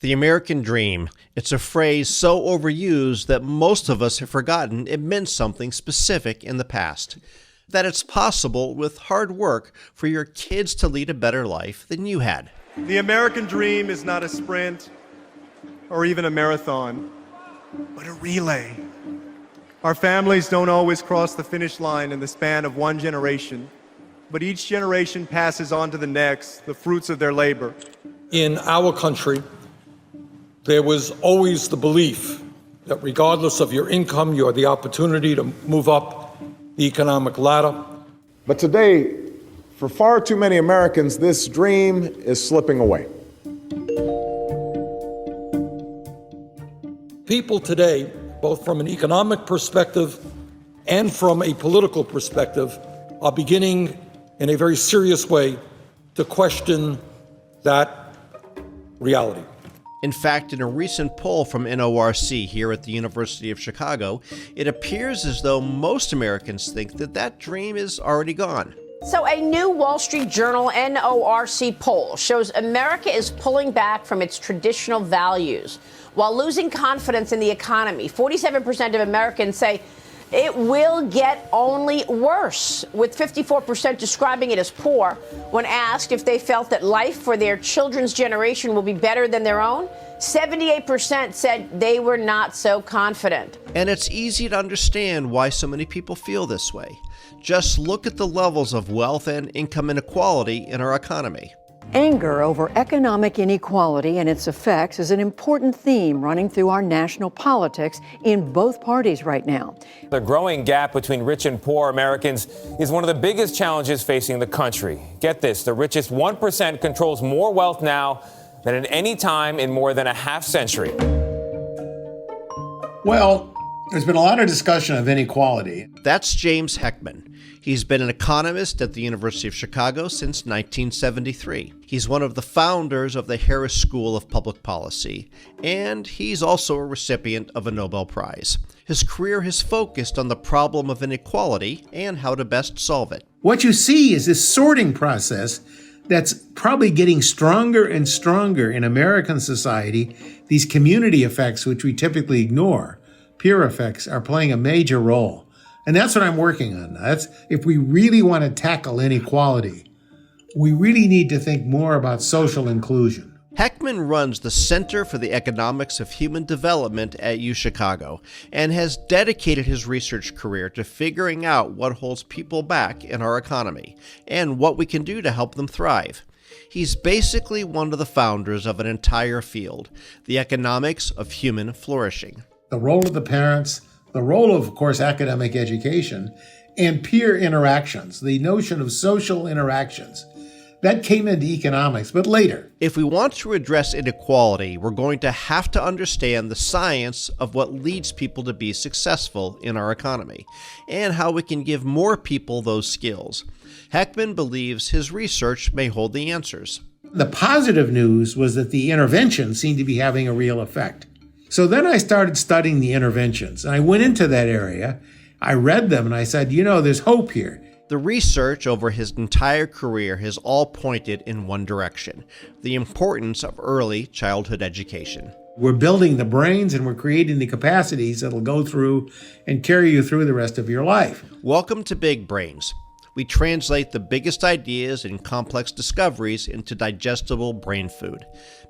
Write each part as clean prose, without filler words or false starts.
The American dream. It's a phrase so overused that most of us have forgotten it meant something specific in the past. That it's possible with hard work for your kids to lead a better life than you had. The American dream is not a sprint or even a marathon, but a relay. Our families don't always cross the finish line in the span of one generation, but each generation passes on to the next the fruits of their labor. In our country, there was always the belief that regardless of your income, you had the opportunity to move up the economic ladder. But today, for far too many Americans, this dream is slipping away. People today, both from an economic perspective and from a political perspective, are beginning in a very serious way to question that reality. In fact, in a recent poll from NORC here at the University of Chicago, it appears as though most Americans think that that dream is already gone. So a new Wall Street Journal NORC poll shows America is pulling back from its traditional values while losing confidence in the economy. 47% of Americans say it will get only worse, with 54% describing it as poor. When asked if they felt that life for their children's generation will be better than their own, 78% said they were not so confident. And it's easy to understand why so many people feel this way. Just look at the levels of wealth and income inequality in our economy. Anger over economic inequality and its effects is an important theme running through our national politics in both parties right now. The growing gap between rich and poor Americans is one of the biggest challenges facing the country. Get this, the richest 1% controls more wealth now than at any time in more than a half century. Well, there's been a lot of discussion of inequality. That's James Heckman. He's been an economist at the University of Chicago since 1973. He's one of the founders of the Harris School of Public Policy, and he's also a recipient of a Nobel Prize. His career has focused on the problem of inequality and how to best solve it. What you see is this sorting process that's probably getting stronger and stronger in American society. These community effects, which we typically ignore, peer effects, are playing a major role. And that's what I'm working on. That's if we really want to tackle inequality, we really need to think more about social inclusion. Heckman runs the Center for the Economics of Human Development at UChicago and has dedicated his research career to figuring out what holds people back in our economy and what we can do to help them thrive. He's basically one of the founders of an entire field, the economics of human flourishing. The role of the parents, the role of course, academic education, and peer interactions, the notion of social interactions. That came into economics, but later. If we want to address inequality, we're going to have to understand the science of what leads people to be successful in our economy, and how we can give more people those skills. Heckman believes his research may hold the answers. The positive news was that the interventions seemed to be having a real effect. So then I started studying the interventions, and I went into that area. I read them, and I said, there's hope here. The research over his entire career has all pointed in one direction: the importance of early childhood education. We're building the brains and we're creating the capacities that'll go through and carry you through the rest of your life. Welcome to Big Brains. We translate the biggest ideas and complex discoveries into digestible brain food.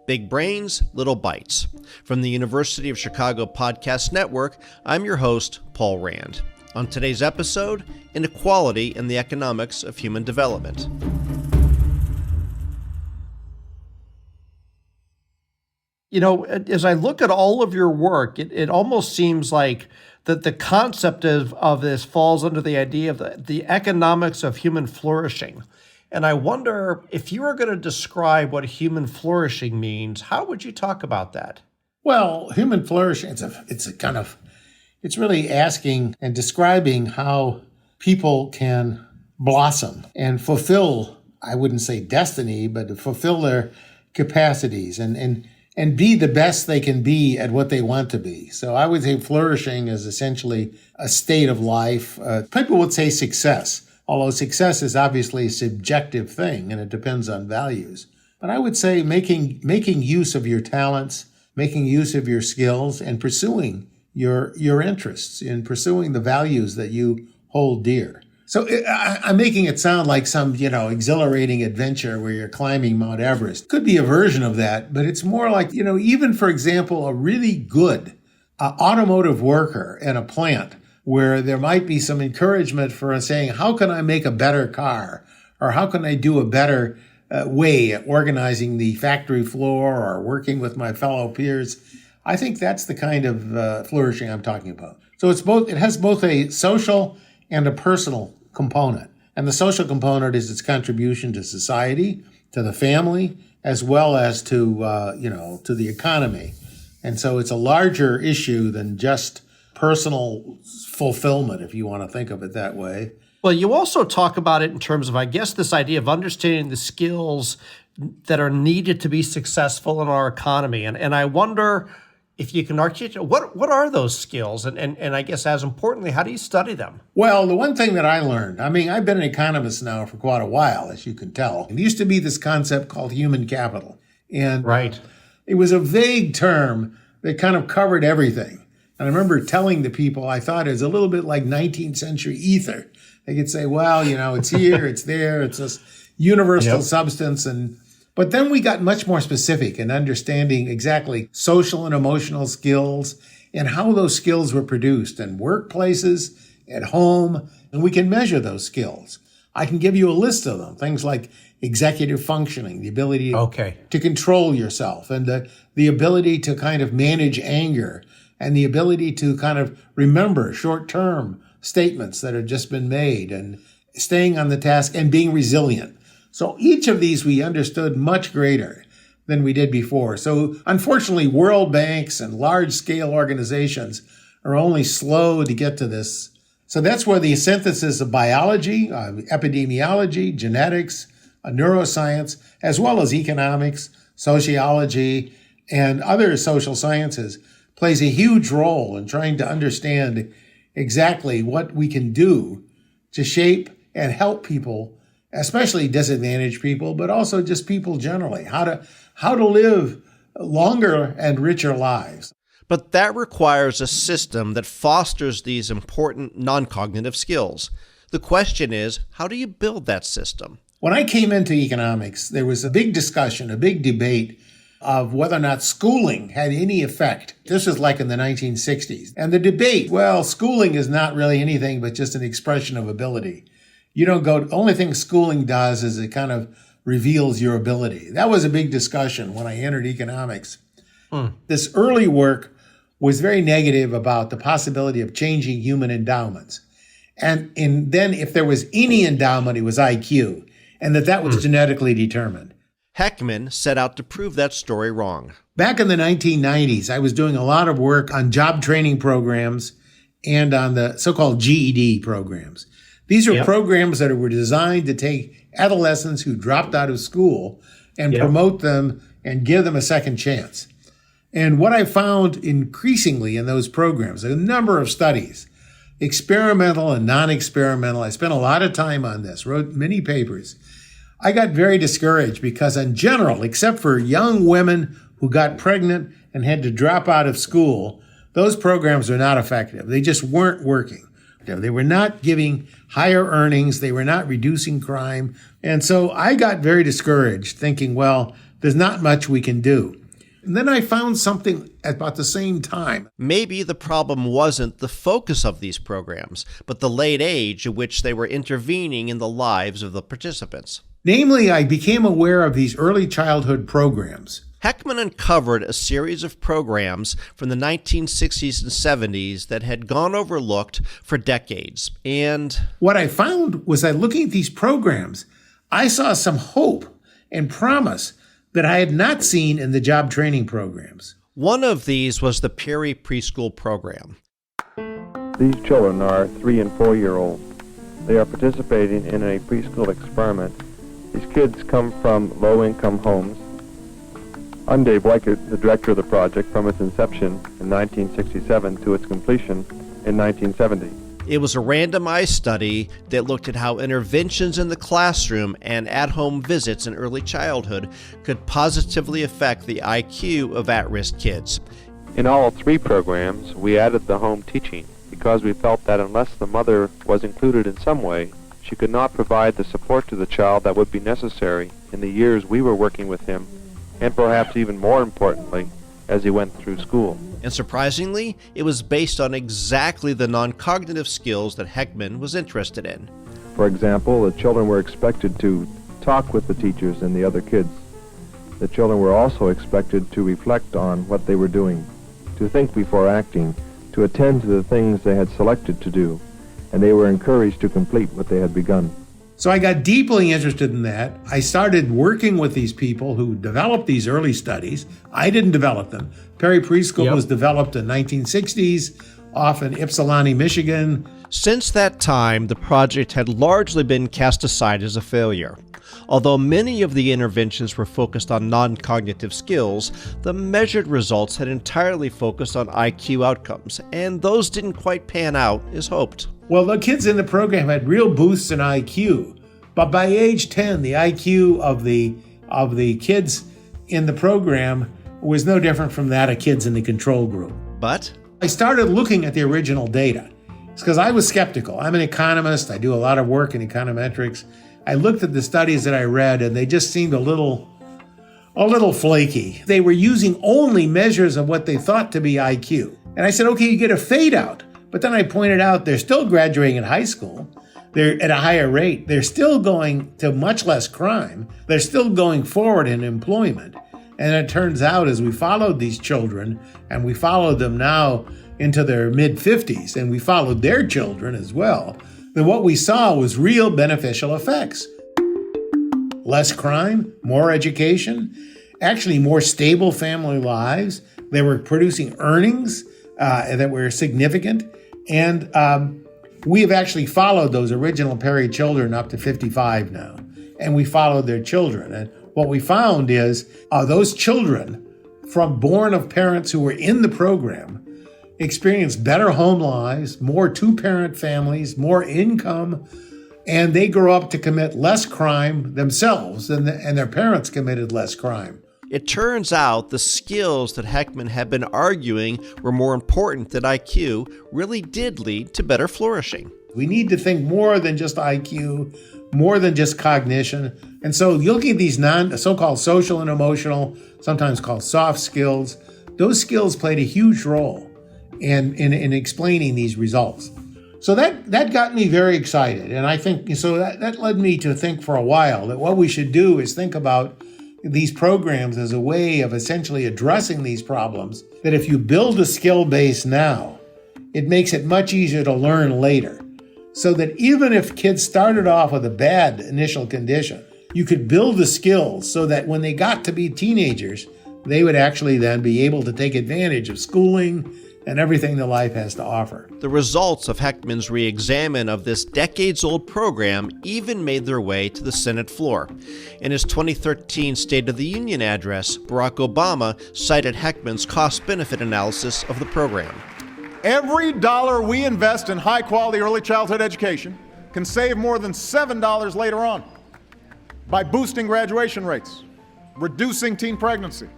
Big Brains, Little Bites. From the University of Chicago Podcast Network, I'm your host, Paul Rand. On today's episode, inequality and the economics of human development. As I look at all of your work, it almost seems like that the concept of this falls under the idea of the economics of human flourishing. And I wonder, if you were going to describe what human flourishing means, how would you talk about that? Well, human flourishing, it's really asking and describing how people can blossom and fulfill, I wouldn't say destiny, but fulfill their capacities and be the best they can be at what they want to be. So I would say flourishing is essentially a state of life. People would say success, although success is obviously a subjective thing and it depends on values. But I would say making use of your talents, making use of your skills, and pursuing your interests, in pursuing the values that you hold dear. So I'm making it sound like some, exhilarating adventure where you're climbing Mount Everest. Could be a version of that, but it's more like, even, for example, a really good automotive worker in a plant where there might be some encouragement for saying, how can I make a better car? Or how can I do a better way at organizing the factory floor or working with my fellow peers? I think that's the kind of flourishing I'm talking about. So it has both a social and a personal component. And the social component is its contribution to society, to the family, as well as to the economy. And so it's a larger issue than just personal fulfillment, if you want to think of it that way. Well, you also talk about it in terms of, I guess, this idea of understanding the skills that are needed to be successful in our economy. And I wonder if you can articulate, what are those skills? And I guess, as importantly, how do you study them? Well, the one thing that I learned, I've been an economist now for quite a while, as you can tell. There used to be this concept called human capital. And right. It was a vague term that kind of covered everything. And I remember telling the people, I thought it was a little bit like 19th century ether. They could say, well, it's here, it's there, it's this universal substance. But then we got much more specific in understanding exactly social and emotional skills and how those skills were produced in workplaces, at home, and we can measure those skills. I can give you a list of them, things like executive functioning, the ability to control yourself, and the ability to kind of manage anger, and the ability to kind of remember short-term statements that have just been made, and staying on the task and being resilient. So each of these we understood much greater than we did before. So unfortunately, world banks and large-scale organizations are only slow to get to this. So that's where the synthesis of biology, epidemiology, genetics, neuroscience, as well as economics, sociology, and other social sciences plays a huge role in trying to understand exactly what we can do to shape and help people, especially disadvantaged people, but also just people generally, how to live longer and richer lives. But that requires a system that fosters these important non-cognitive skills. The question is, how do you build that system? When I came into economics, there was a big discussion, a big debate of whether or not schooling had any effect. This was like in the 1960s. And the debate, well, schooling is not really anything but just an expression of ability. The only thing schooling does is it kind of reveals your ability. That was a big discussion when I entered economics. This early work was very negative about the possibility of changing human endowments. And then if there was any endowment, it was IQ, and that was genetically determined. Heckman set out to prove that story wrong. Back in the 1990s, I was doing a lot of work on job training programs and on the so-called GED programs. These are programs that were designed to take adolescents who dropped out of school and promote them and give them a second chance. And what I found increasingly in those programs, a number of studies, experimental and non-experimental, I spent a lot of time on this, wrote many papers. I got very discouraged because in general, except for young women who got pregnant and had to drop out of school, those programs are not effective. They just weren't working. They were not giving higher earnings. They were not reducing crime. And so I got very discouraged, thinking, well, there's not much we can do. And then I found something at about the same time. Maybe the problem wasn't the focus of these programs, but the late age at which they were intervening in the lives of the participants. Namely, I became aware of these early childhood programs. Heckman uncovered a series of programs from the 1960s and 70s that had gone overlooked for decades. And what I found was that looking at these programs, I saw some hope and promise that I had not seen in the job training programs. One of these was the Perry Preschool Program. These children are 3- and 4-year-olds. They are participating in a preschool experiment. These kids come from low-income homes. I'm Dave Weichert, the director of the project from its inception in 1967 to its completion in 1970. It was a randomized study that looked at how interventions in the classroom and at-home visits in early childhood could positively affect the IQ of at-risk kids. In all 3 programs, we added the home teaching because we felt that unless the mother was included in some way, she could not provide the support to the child that would be necessary in the years we were working with him, and perhaps even more importantly, as he went through school. And surprisingly, it was based on exactly the non-cognitive skills that Heckman was interested in. For example, the children were expected to talk with the teachers and the other kids. The children were also expected to reflect on what they were doing, to think before acting, to attend to the things they had selected to do, and they were encouraged to complete what they had begun. So I got deeply interested in that. I started working with these people who developed these early studies. I didn't develop them. Perry Preschool was developed in 1960s, off in Ypsilanti, Michigan. Since that time, the project had largely been cast aside as a failure. Although many of the interventions were focused on non-cognitive skills, the measured results had entirely focused on IQ outcomes, and those didn't quite pan out as hoped. Well, the kids in the program had real boosts in IQ, but by age 10, the IQ of the kids in the program was no different from that of kids in the control group. But I started looking at the original data. It's because I was skeptical. I'm an economist. I do a lot of work in econometrics. I looked at the studies that I read, and they just seemed a little flaky. They were using only measures of what they thought to be IQ. And I said, okay, you get a fade out. But then I pointed out they're still graduating in high school. They're at a higher rate. They're still going to much less crime. They're still going forward in employment. And it turns out as we followed these children, and we followed them now into their mid-50s, and we followed their children as well, then what we saw was real beneficial effects. Less crime, more education, actually more stable family lives. They were producing earnings that were significant. And we have actually followed those original Perry children up to 55 now. And we followed their children. And what we found is those children born of parents who were in the program experienced better home lives, more 2-parent families, more income, and they grow up to commit less crime themselves, and their parents committed less crime. it turns out the skills that Heckman had been arguing were more important than IQ really did lead to better flourishing. We need to think more than just IQ, more than just cognition. And so looking at these so-called social and emotional, sometimes called soft skills, those skills played a huge role in explaining these results. So that got me very excited. And I think, so that led me to think for a while that what we should do is think about these programs as a way of essentially addressing these problems, that if you build a skill base now, it makes it much easier to learn later. So that even if kids started off with a bad initial condition, you could build the skills so that when they got to be teenagers, they would actually then be able to take advantage of schooling and everything that life has to offer. The results of Heckman's re-examine of this decades-old program even made their way to the Senate floor. In his 2013 State of the Union address, Barack Obama cited Heckman's cost-benefit analysis of the program. Every dollar we invest in high-quality early childhood education can save more than $7 later on by boosting graduation rates, reducing teen pregnancy,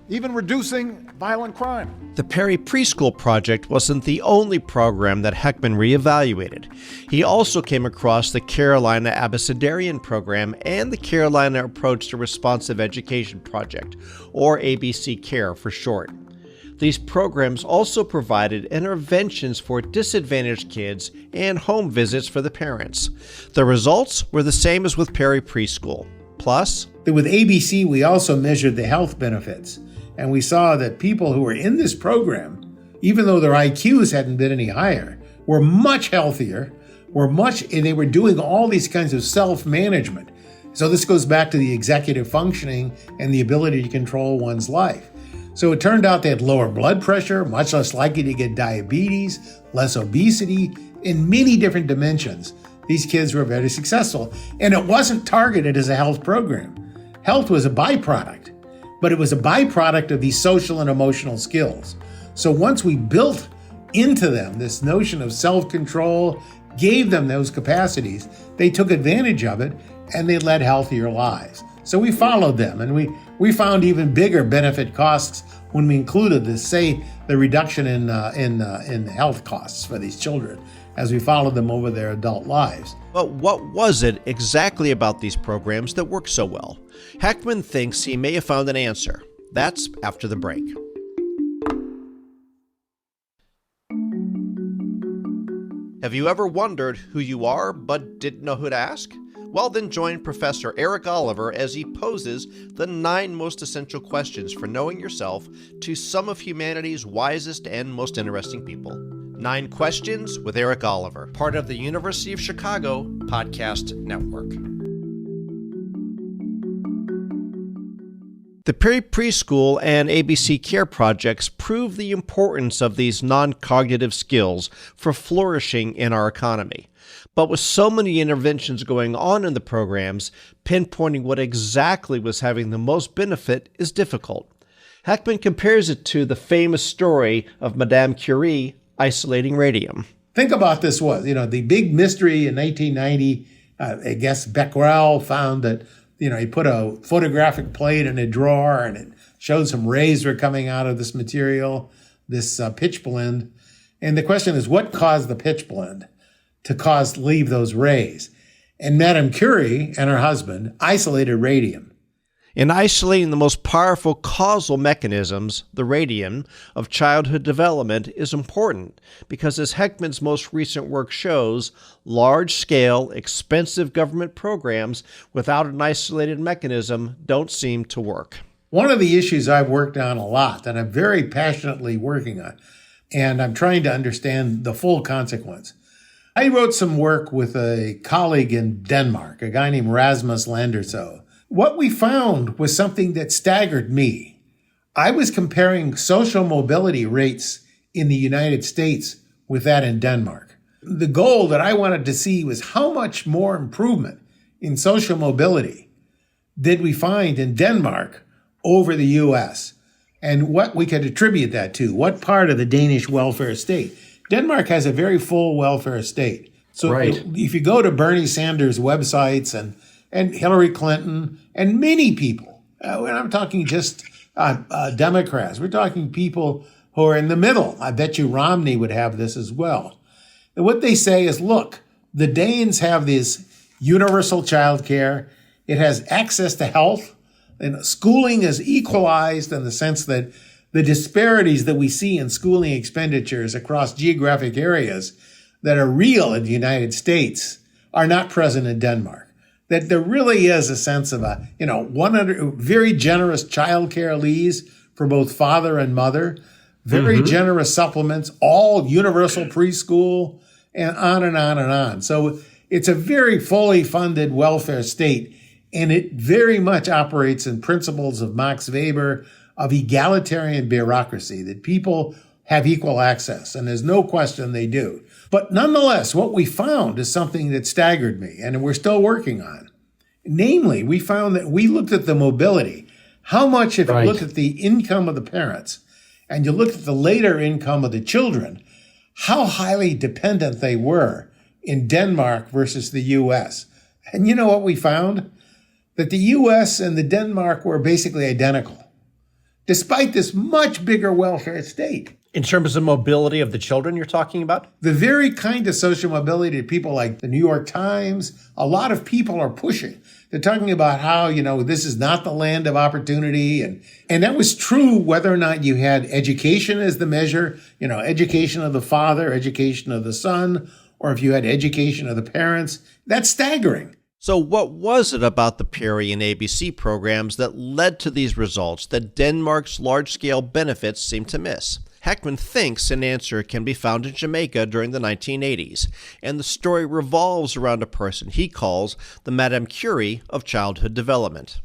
even reducing violent crime. The Perry Preschool Project wasn't the only program that Heckman reevaluated. He also came across the Carolina Abecedarian Program and the Carolina Approach to Responsive Education Project, or ABC CARE for short. These programs also provided interventions for disadvantaged kids and home visits for the parents. The results were the same as with Perry Preschool. Plus, with ABC, we also measured the health benefits. And we saw that people who were in this program, even though their IQs hadn't been any higher, were much healthier, and they were doing all these kinds of self-management. So this goes back to the executive functioning and the ability to control one's life. So it turned out they had lower blood pressure, much less likely to get diabetes, less obesity, in many different dimensions. These kids were very successful. And it wasn't targeted as a health program. Health was a byproduct, but it was a byproduct of these social and emotional skills. So once we built into them this notion of self-control, gave them those capacities. They took advantage of it, and they led healthier lives. So we followed them, and we found even bigger benefit costs when we included this, say, the reduction in health costs for these children as we followed them over their adult lives. But what was it exactly about these programs that worked so well? Heckman thinks he may have found an answer. That's after the break. Have you ever wondered who you are but didn't know who to ask? Well, then join Professor Eric Oliver as he poses the 9 most essential questions for knowing yourself to some of humanity's wisest and most interesting people. 9 Questions with Eric Oliver, part of the University of Chicago Podcast Network. The Perry Preschool and ABC Care projects prove the importance of these non-cognitive skills for flourishing in our economy. But with so many interventions going on in the programs, pinpointing what exactly was having the most benefit is difficult. Heckman compares it to the famous story of Madame Curie isolating radium. Think about this the big mystery in 1990, I guess Becquerel found that he put a photographic plate in a drawer and it showed some rays were coming out of this material, this pitch blende. And the question is, what caused the pitch blende to leave those rays? And Madame Curie and her husband isolated radium. In isolating the most powerful causal mechanisms, the radium, of childhood development is important because, as Heckman's most recent work shows, large-scale, expensive government programs without an isolated mechanism don't seem to work. One of the issues I've worked on a lot, that I'm very passionately working on, and I'm trying to understand the full consequence. I wrote some work with a colleague in Denmark, a guy named Rasmus Landerso. What we found was something that staggered me. I was comparing social mobility rates in the United States with that in Denmark. The goal that I wanted to see was how much more improvement in social mobility did we find in Denmark over the U.S., and what we could attribute that to, what part of the Danish welfare state. Denmark has a very full welfare state. So if you go to Bernie Sanders' websites and Hillary Clinton and many people, and I'm talking just Democrats, we're talking people who are in the middle. I bet you Romney would have this as well. And what they say is, look, the Danes have this universal child care. It has access to health, and schooling is equalized in the sense that the disparities that we see in schooling expenditures across geographic areas that are real in the United States are not present in Denmark. That there really is a sense of 100 very generous child care leaves for both father and mother, very generous supplements, all universal preschool, and on and on and on. So it's a very fully funded welfare state, and it very much operates in principles of Max Weber, of egalitarian bureaucracy, that people have equal access, and there's no question they do. But nonetheless, what we found is something that staggered me, and we're still working on. Namely, we found that we looked at the mobility. How much, if you look at the income of the parents, and you look at the later income of the children, how highly dependent they were in Denmark versus the U.S. And you know what we found? That the U.S. and the Denmark were basically identical, despite this much bigger welfare state. In terms of mobility of the children you're talking about? The very kind of social mobility that people like the New York Times, a lot of people are pushing. They're talking about how, this is not the land of opportunity. And that was true whether or not you had education as the measure, education of the father, education of the son, or if you had education of the parents. That's staggering. So what was it about the Perry and ABC programs that led to these results that Denmark's large-scale benefits seem to miss? Heckman thinks an answer can be found in Jamaica during the 1980s, and the story revolves around a person he calls the Madame Curie of childhood development.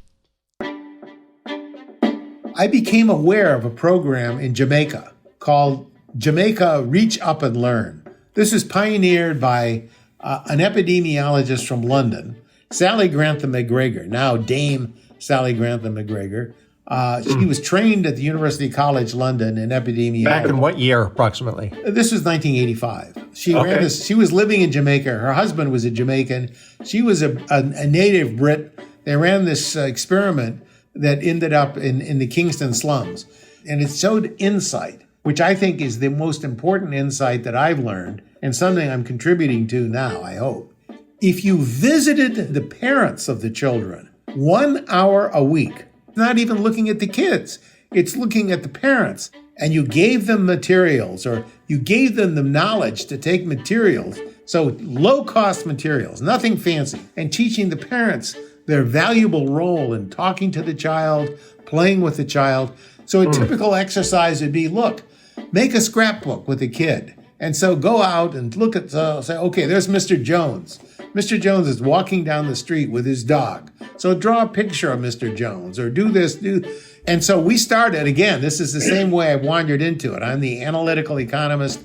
I became aware of a program in Jamaica called Jamaica Reach Up and Learn. This is pioneered by an epidemiologist from London, Sally Grantham McGregor, now Dame Sally Grantham McGregor, She was trained at the University College London in epidemiology. Back in what year, approximately? This was 1985. She ran this. She was living in Jamaica. Her husband was a Jamaican. She was a native Brit. They ran this experiment that ended up in the Kingston slums. And it showed insight, which I think is the most important insight that I've learned and something I'm contributing to now, I hope. If you visited the parents of the children 1 hour a week, not even looking at the kids, it's looking at the parents, and you gave them materials or you gave them the knowledge to take materials, so low-cost materials, nothing fancy, and teaching the parents their valuable role in talking to the child, playing with the child. So a typical exercise would be, look, make a scrapbook with a kid. And so go out and look at, say, okay, there's Mr. Jones. Mr. Jones is walking down the street with his dog. So draw a picture of Mr. Jones or do this, And so we started, again, this is the same way I wandered into it. I'm the analytical economist.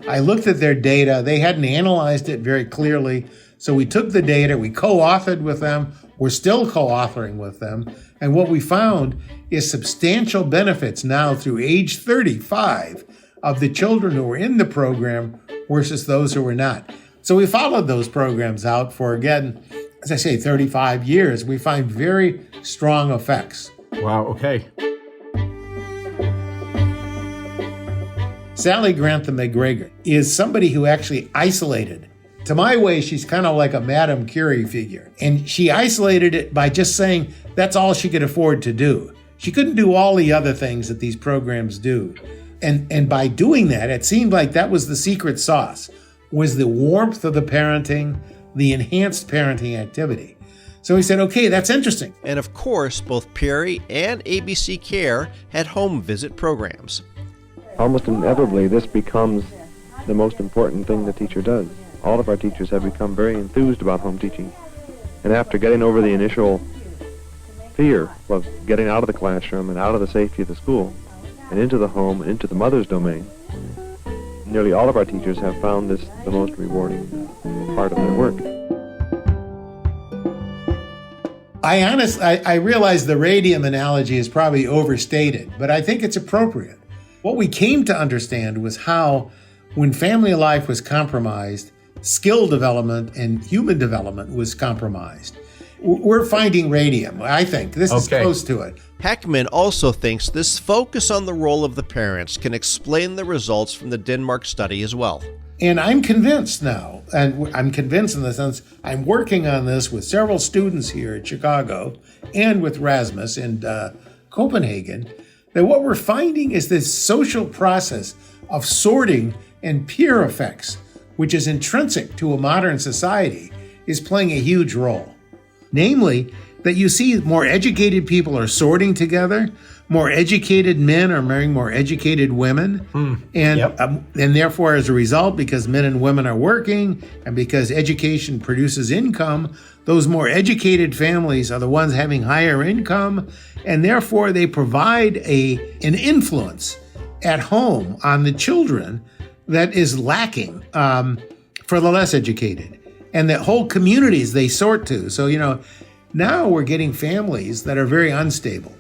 I looked at their data. They hadn't analyzed it very clearly. So we took the data, we co-authored with them. We're still co-authoring with them. And what we found is substantial benefits now through age 35 of the children who were in the program versus those who were not. So we followed those programs out for, again, as I say, 35 years. We find very strong effects. Wow, okay. Sally Grantham McGregor is somebody who actually isolated. To my way, she's kind of like a Madame Curie figure. And she isolated it by just saying that's all she could afford to do. She couldn't do all the other things that these programs do. And by doing that, it seemed like that was the secret sauce, was the warmth of the parenting, the enhanced parenting activity. So he said, okay, that's interesting. And of course, both Perry and ABC Care had home visit programs. Almost inevitably, this becomes the most important thing the teacher does. All of our teachers have become very enthused about home teaching. And after getting over the initial fear of getting out of the classroom and out of the safety of the school and into the home and into the mother's domain, nearly all of our teachers have found this the most rewarding part of their work. I realize the radium analogy is probably overstated, but I think it's appropriate. What we came to understand was how, when family life was compromised, skill development and human development was compromised. We're finding radium, I think. This is close to it. Heckman also thinks this focus on the role of the parents can explain the results from the Denmark study as well. And I'm convinced now, and I'm convinced in the sense I'm working on this with several students here at Chicago and with Rasmus in Copenhagen, that what we're finding is this social process of sorting and peer effects, which is intrinsic to a modern society, is playing a huge role. Namely, that you see more educated people are sorting together, more educated men are marrying more educated women, and therefore, as a result, because men and women are working, and because education produces income, those more educated families are the ones having higher income, and therefore they provide an influence at home on the children that is lacking for the less educated, and that whole communities they sort to. So, now we're getting families that are very unstable.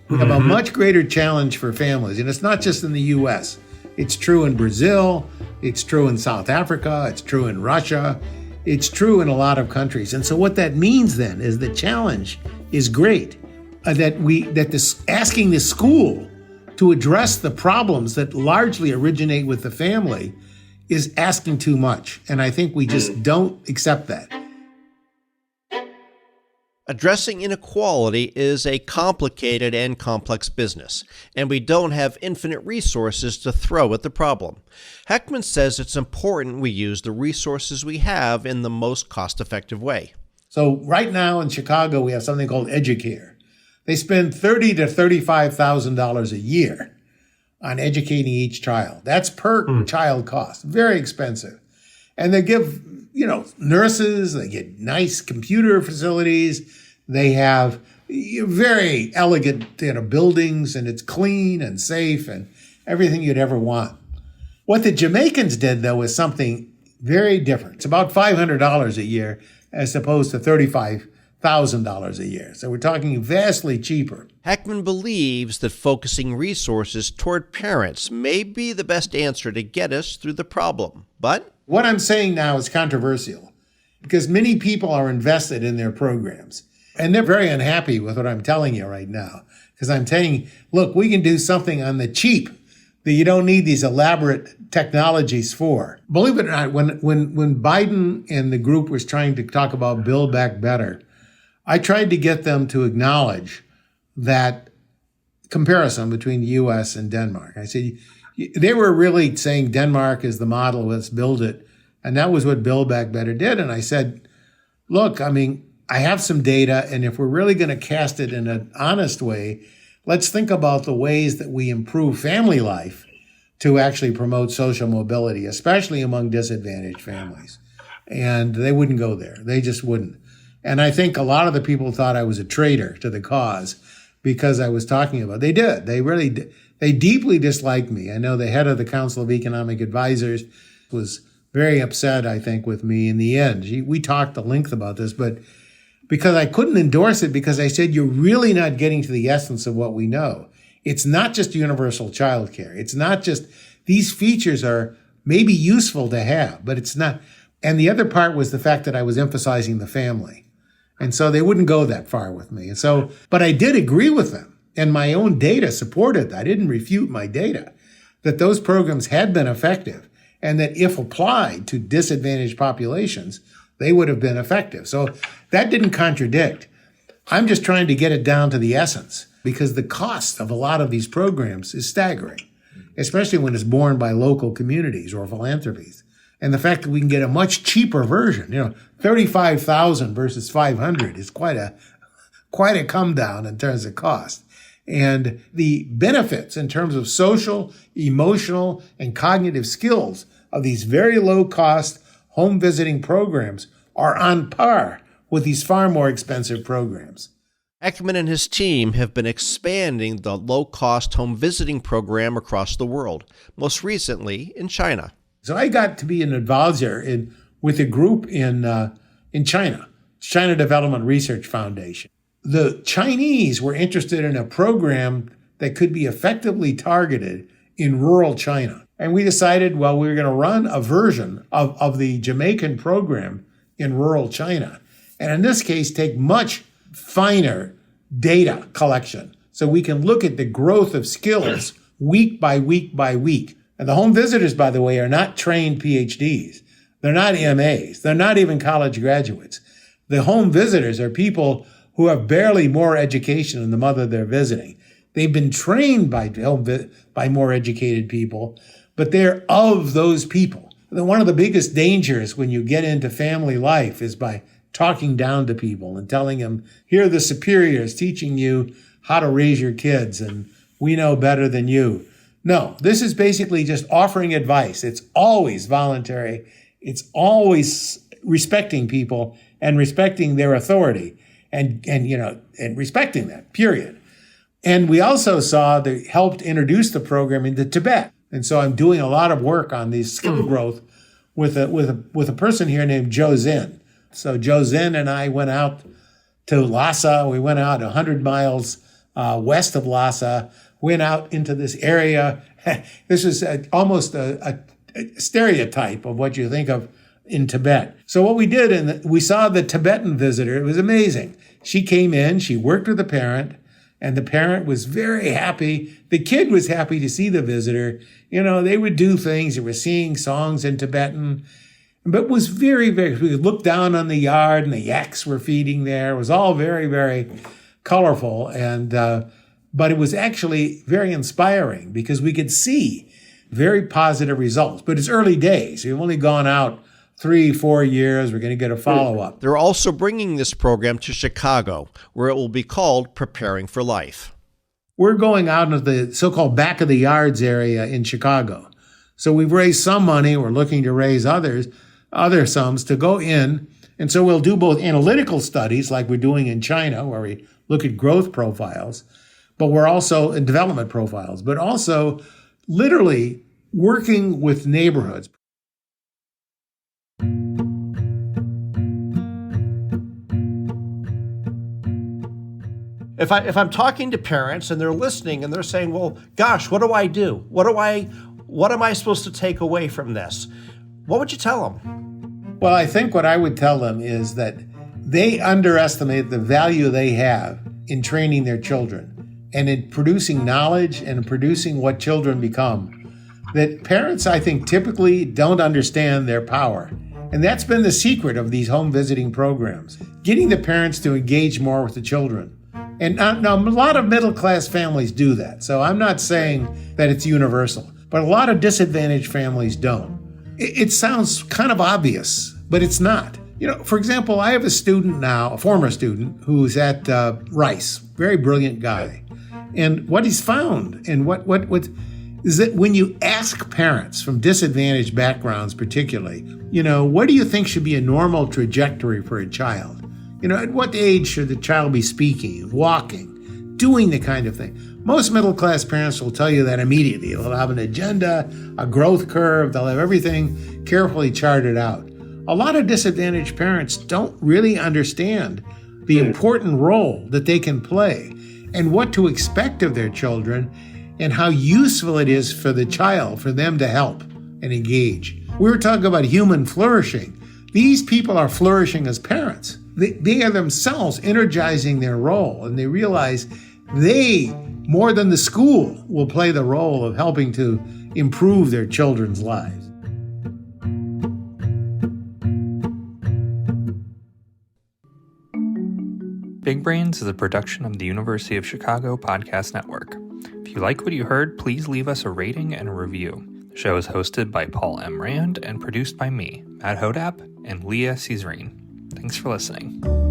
We have a much greater challenge for families, and it's not just in the U.S. It's true in Brazil, it's true in South Africa, it's true in Russia, it's true in a lot of countries. And so what that means then is the challenge is great, asking the school to address the problems that largely originate with the family is asking too much. And I think we just don't accept that. Addressing inequality is a complicated and complex business, and we don't have infinite resources to throw at the problem. Heckman says it's important we use the resources we have in the most cost-effective way. So right now in Chicago, we have something called Educare. They spend $30,000 to $35,000 a year on educating each child. That's per child cost. Very expensive. And they give, nurses, they get nice computer facilities. They have very elegant, buildings, and it's clean and safe and everything you'd ever want. What the Jamaicans did, though, is something very different. It's about $500 a year as opposed to $35,000 $1,000 a year. So we're talking vastly cheaper. Heckman believes that focusing resources toward parents may be the best answer to get us through the problem. But what I'm saying now is controversial because many people are invested in their programs and they're very unhappy with what I'm telling you right now. Because I'm saying, look, we can do something on the cheap that you don't need these elaborate technologies for. Believe it or not, when Biden and the group was trying to talk about Build Back Better, I tried to get them to acknowledge that comparison between the U.S. and Denmark. I said, they were really saying Denmark is the model, let's build it. And that was what Build Back Better did. And I said, look, I mean, I have some data, and if we're really going to cast it in an honest way, let's think about the ways that we improve family life to actually promote social mobility, especially among disadvantaged families. And they wouldn't go there. They just wouldn't. And I think a lot of the people thought I was a traitor to the cause because I was talking about it. They did. They really did. They deeply disliked me. I know the head of the Council of Economic Advisors was very upset, I think, with me in the end. We talked at length about this, but because I couldn't endorse it because I said, you're really not getting to the essence of what we know. It's not just universal child care. It's not just, these features are maybe useful to have, but it's not. And the other part was the fact that I was emphasizing the family. And so they wouldn't go that far with me. And so, but I did agree with them. And my own data supported that. I didn't refute my data, that those programs had been effective and that if applied to disadvantaged populations, they would have been effective. So that didn't contradict. I'm just trying to get it down to the essence because the cost of a lot of these programs is staggering, especially when it's borne by local communities or philanthropies. And the fact that we can get a much cheaper version, $35,000 versus $500 is quite a come down in terms of cost. And the benefits in terms of social, emotional, and cognitive skills of these very low cost home visiting programs are on par with these far more expensive programs. Heckman and his team have been expanding the low-cost home visiting program across the world, most recently in China. So I got to be an advisor with a group in China, China Development Research Foundation. The Chinese were interested in a program that could be effectively targeted in rural China. And we decided, well, we were going to run a version of the Jamaican program in rural China. And in this case, take much finer data collection so we can look at the growth of skills week by week by week. And the home visitors, by the way, are not trained PhDs. They're not MAs. They're not even college graduates. The home visitors are people who have barely more education than the mother they're visiting. They've been trained by more educated people, but they're of those people. One of the biggest dangers when you get into family life is by talking down to people and telling them, here are the superiors teaching you how to raise your kids, and we know better than you. No, this is basically just offering advice. It's always voluntary. It's always respecting people and respecting their authority and respecting that, period. And we also saw that helped introduce the program into Tibet. And so I'm doing a lot of work on these skill growth with a person here named Joe Zinn. So Joe Zinn and I went out to Lhasa. We went out 100 miles west of Lhasa, went out into this area. This is almost a stereotype of what you think of in Tibet. So what we did, we saw the Tibetan visitor. It was amazing. She came in, she worked with the parent, and the parent was very happy. The kid was happy to see the visitor. They would do things. They were singing songs in Tibetan. But it was very, very, we could look down on the yard and the yaks were feeding there. It was all very, very colorful. But it was actually very inspiring because we could see very positive results. But it's early days. We've only gone out 3-4 years. We're going to get a follow-up. They're also bringing this program to Chicago, where it will be called Preparing for Life. We're going out into the so-called back of the yards area in Chicago. So we've raised some money. We're looking to raise other sums to go in. And so we'll do both analytical studies like we're doing in China, where we look at growth profiles, but we're also in development profiles, but also literally working with neighborhoods. If I'm talking to parents and they're listening and they're saying, well, gosh, what do I do? What am I supposed to take away from this? What would you tell them? Well, I think what I would tell them is that they underestimate the value they have in training their children and in producing knowledge and in producing what children become. That parents, I think, typically don't understand their power. And that's been the secret of these home visiting programs, getting the parents to engage more with the children. And now a lot of middle-class families do that. So I'm not saying that it's universal, but a lot of disadvantaged families don't. It sounds kind of obvious, but it's not. You know, for example, I have a student now, a former student, who's at Rice, very brilliant guy. And what he's found and what is that when you ask parents from disadvantaged backgrounds particularly, you know, what do you think should be a normal trajectory for a child? You know, at what age should the child be speaking, walking, doing the kind of thing? Most middle-class parents will tell you that immediately. They'll have an agenda, a growth curve, they'll have everything carefully charted out. A lot of disadvantaged parents don't really understand the important role that they can play and what to expect of their children and how useful it is for the child, for them to help and engage. We were talking about human flourishing. These people are flourishing as parents. They are themselves energizing their role, and they realize they, more than the school, will play the role of helping to improve their children's lives. Big Brains is a production of the University of Chicago Podcast Network. If you like what you heard, please leave us a rating and a review. The show is hosted by Paul M. Rand and produced by me, Matt Hodap, and Leah Caesarine. Thanks for listening.